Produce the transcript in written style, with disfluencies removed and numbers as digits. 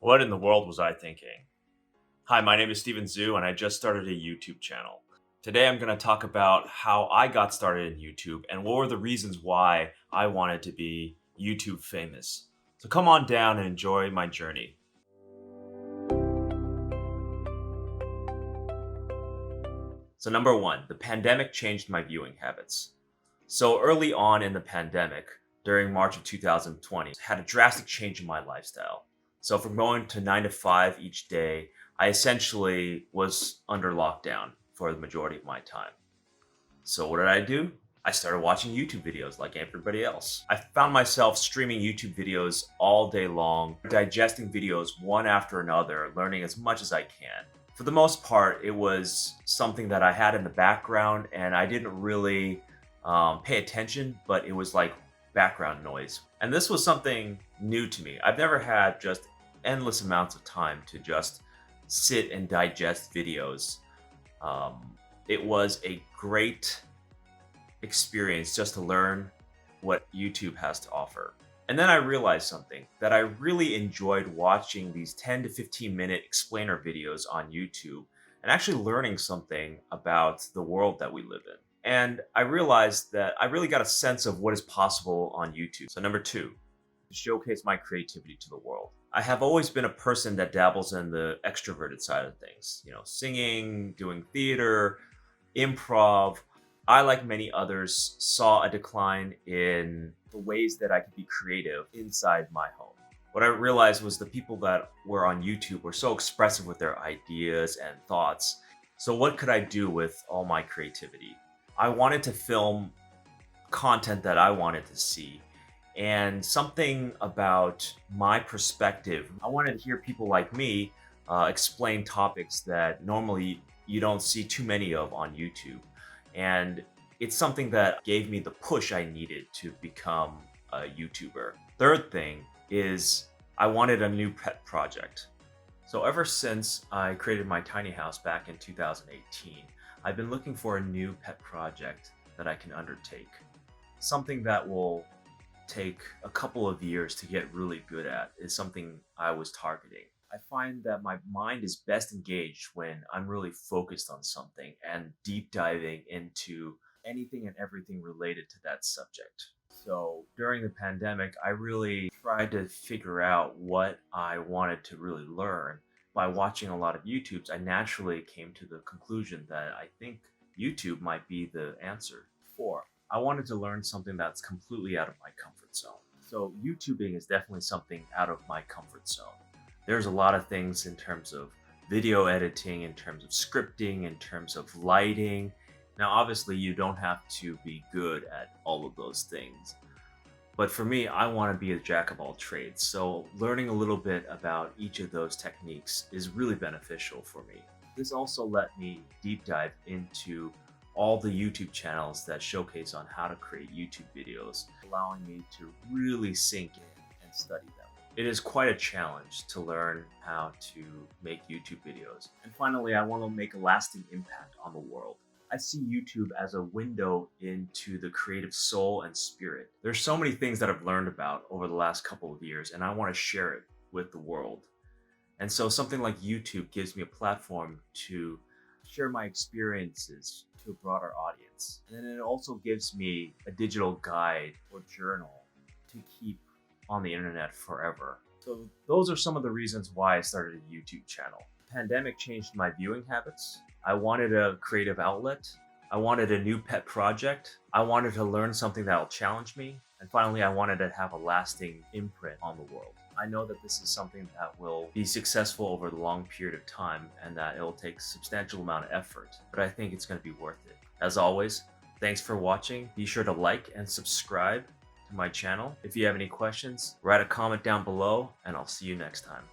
What in the world was I thinking? Hi, my name is Steven Zhu, and I just started a YouTube channel. Today I'm going to talk about how I got started in YouTube and what were the reasons why I wanted to be YouTube famous. So come on down and enjoy my journey. So number one, the pandemic changed my viewing habits. So early on in the pandemic, during March of 2020, had a drastic change in my lifestyle. So from going to 9 to 5 each day, I essentially was under lockdown for the majority of my time. So what did I do? I started watching YouTube videos like everybody else. I found myself streaming YouTube videos all day long, digesting videos one after another, learning as much as I can. For the most part, it was something that I had in the background and I didn't really pay attention, but it was like background noise. And this was something new to me. I've never had just endless amounts of time to just sit and digest videos. It was a great experience just to learn what YouTube has to offer. And then I realized something, that I really enjoyed watching these 10 to 15 minute explainer videos on YouTube and actually learning something about the world that we live in. And I realized that I really got a sense of what is possible on YouTube. So number two, to showcase my creativity to the world. I have always been a person that dabbles in the extroverted side of things, singing, doing theater, improv. I, like many others, saw a decline in the ways that I could be creative inside my home. What I realized was the people that were on YouTube were so expressive with their ideas and thoughts. So what could I do with all my creativity? I wanted to film content that I wanted to see and something about my perspective. I wanted to hear people like me explain topics that normally you don't see too many of on YouTube. And it's something that gave me the push I needed to become a YouTuber. Third thing is I wanted a new pet project. So ever since I created my tiny house back in 2018, I've been looking for a new pet project that I can undertake. Something that will take a couple of years to get really good at is something I was targeting. I find that my mind is best engaged when I'm really focused on something and deep diving into anything and everything related to that subject. So during the pandemic, I really tried to figure out what I wanted to really learn. By watching a lot of YouTubes, I naturally came to the conclusion that I think YouTube might be the answer. Four, I wanted to learn something that's completely out of my comfort zone. So YouTubing is definitely something out of my comfort zone. There's a lot of things in terms of video editing, in terms of scripting, in terms of lighting. Now, obviously, you don't have to be good at all of those things. But for me, I want to be a jack of all trades. So learning a little bit about each of those techniques is really beneficial for me. This also let me deep dive into all the YouTube channels that showcase on how to create YouTube videos, allowing me to really sink in and study them. It is quite a challenge to learn how to make YouTube videos. And finally, I want to make a lasting impact on the world. I see YouTube as a window into the creative soul and spirit. There's so many things that I've learned about over the last couple of years, and I want to share it with the world. And so something like YouTube gives me a platform to share my experiences to a broader audience. And then it also gives me a digital guide or journal to keep on the internet forever. So those are some of the reasons why I started a YouTube channel. The pandemic changed my viewing habits. I wanted a creative outlet. I wanted a new pet project. I wanted to learn something that will challenge me. And finally, I wanted to have a lasting imprint on the world. I know that this is something that will be successful over the long period of time and that it will take a substantial amount of effort, but I think it's going to be worth it. As always, thanks for watching. Be sure to like and subscribe to my channel. If you have any questions, write a comment down below and I'll see you next time.